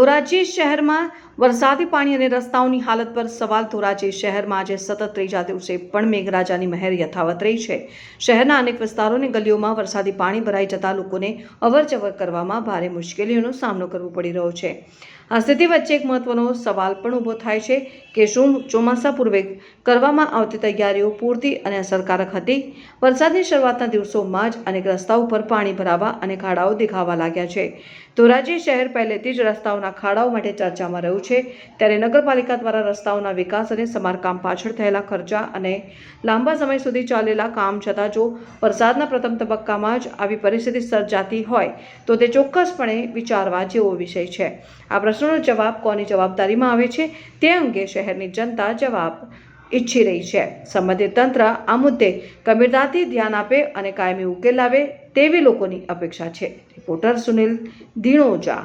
ધોરાજી શહેરમાં વરસાદી પાણી અને રસ્તાઓની હાલત પર સવાલ. ધોરાજી શહેરમાં આજે સતત ત્રીજા દિવસે પણ મેઘરાજાની મહેર યથાવત રહી છે. શહેરના અનેક વિસ્તારોની ગલીઓમાં વરસાદી પાણી ભરાઈ જતા લોકોને અવરજવર કરવામાં ભારે મુશ્કેલીઓનો સામનો કરવો પડી રહ્યો છે. આ સ્થિતિ વચ્ચે એક મહત્વનો સવાલ પણ ઊભો થાય છે કે શું ચોમાસા પૂર્વે કરવામાં આવતી તૈયારીઓ પૂરતી અને અસરકારક હતી? વરસાદની શરૂઆતના દિવસોમાં જ અનેક રસ્તાઓ પર પાણી ભરાવા અને ખાડાઓ દેખાવા લાગ્યા છે. ધોરાજી શહેર પહેલેથી જ રસ્તાઓના ખાડાઓ માટે ચર્ચામાં રહ્યું છે, ત્યારે નગરપાલિકા દ્વારા રસ્તાઓના વિકાસ અને સમારકામ પાછળ થયેલા ખર્ચા અને લાંબા સમય સુધી ચાલેલા કામ છતાં જો વરસાદના પ્રથમ તબક્કામાં જ આવી પરિસ્થિતિ સર્જાતી હોય તો તે ચોક્કસપણે વિચારવા જેવો વિષય છે. આ પ્રશ્નનો જવાબ કોની જવાબદારીમાં આવે છે તે અંગે શહેરની જનતા જવાબ ઈચ્છી રહી છે. સંબંધિત તંત્ર આ મુદ્દે ગંભીરતાથી ધ્યાન આપે અને કાયમી ઉકેલ લાવે તેવી લોકોની અપેક્ષા છે. રિપોર્ટર સુનિલ ધીણોજા.